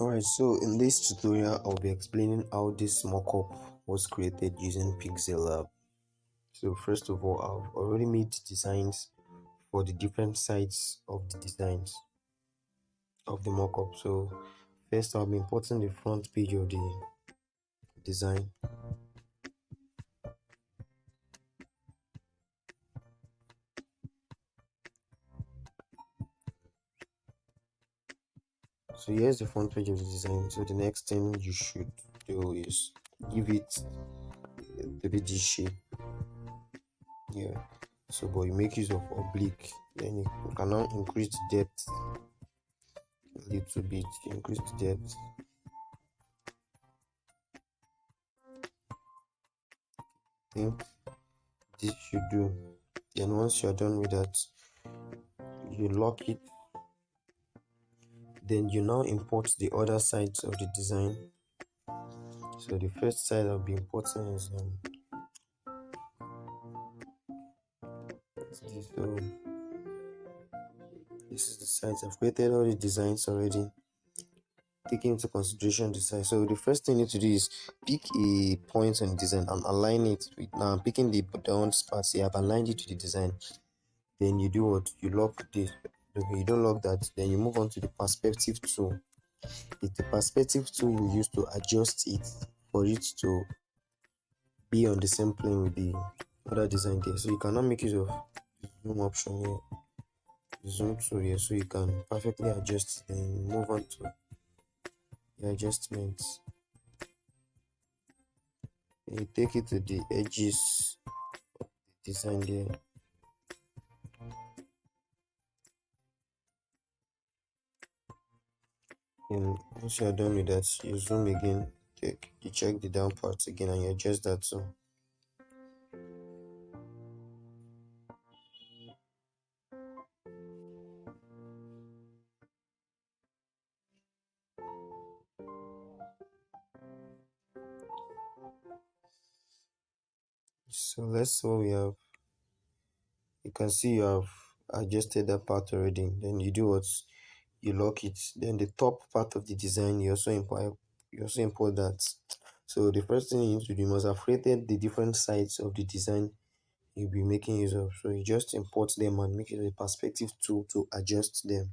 Alright, so in this tutorial, I'll be explaining how this mockup was created using Pixel Lab. So first of all, I've already made designs for the different sides of the designs of the mockup. So first, I'll be importing the front page of the design. So here's the front page of the design. So the next thing you should do is give it a bit this shape. Yeah. So but you make use of oblique. Then you can now increase the depth a little bit. Increase the depth. Think this should do. Then once you're done with that, you lock it. Then you now import the other sides of the design. So the first side I'll be importing is this. So this is the sides. I've created all the designs already, taking into consideration the size. So the first thing you need to do is pick a point on the design and align it with. Now I'm picking the down parts here. I've aligned it to the design. Then you do what? You lock this. Okay, you don't lock that. Then you move on to the perspective tool. It's the perspective tool you use to adjust it for it to be on the same plane with the other design there. So you cannot make use of the zoom option here, the zoom tool here, so you can perfectly adjust it. Then move on to the adjustments. Then you take it to the edges of the design there. And once you are done with that, you zoom again, you check the down parts again, and you adjust that too. So let's say we have. You can see you have adjusted that part already. Then you do what? You lock it. Then the top part of the design, you also import that. So the first thing you need to do, you must have created the different sides of the design you'll be making use of. So you just import them and make it a perspective tool to adjust them.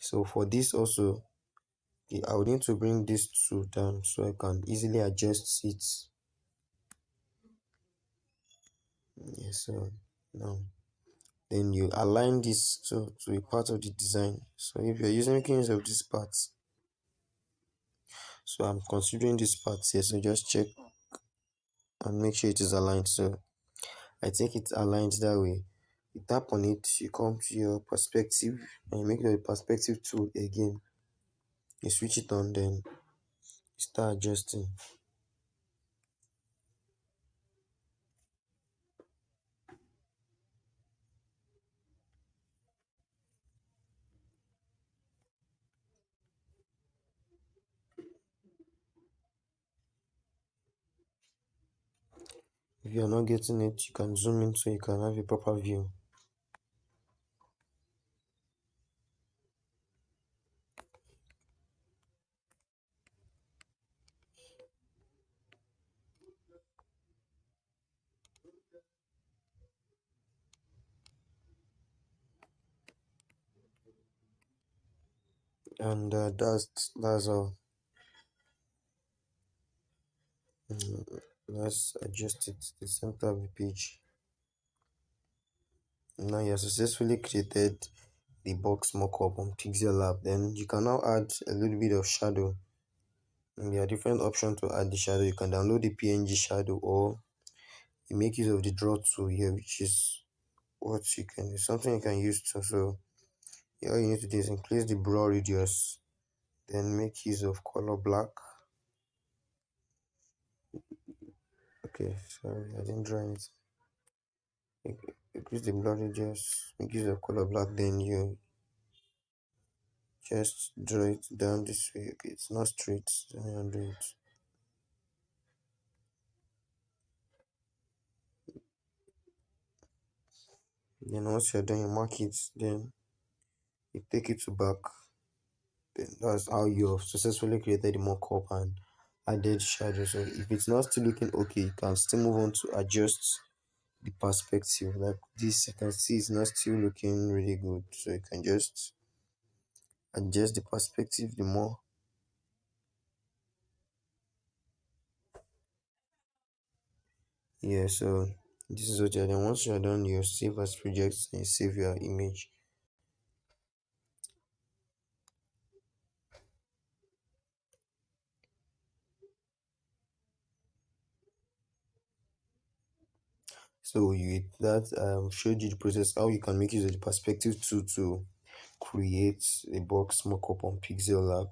So for this also, I will need to bring this tool down so I can easily adjust it. Yes, so now then you align this to a part of the design. So if you're making use of this part, so I'm considering this part here, so just check and make sure it is aligned. So I take it aligned that way. You tap on it, you come to your perspective and you make the perspective tool again. You switch it on, then you start adjusting. If you are not getting it, you can zoom in so you can have a proper view. And that's all. Let's adjust it to the center of the page. Now you have successfully created the box mockup on Pixel Lab. Then you can now add a little bit of shadow. And there are different options to add the shadow. You can download the PNG shadow, or you make use of the draw tool here, which is something you can use to. So yeah, all you need to do is increase the blur radius, then make use of color black. Okay, sorry, I didn't draw it. Increase the blur radius, make use of color black, then you just draw it down this way. Okay, it's not straight. Let me undo it. Then once you're done, you mark it, then you take it to back, then that's how you have successfully created the mockup and added shadow. So if it's not still looking okay, you can still move on to adjust the perspective. Like this, I can see it's not still looking really good. So you can just adjust the perspective the more. Yeah, so this is what you're done. Once you're done, you save as projects and you save your image. So you that showed you the process how you can make use of the perspective tool to create a box mockup on Pixel Lab.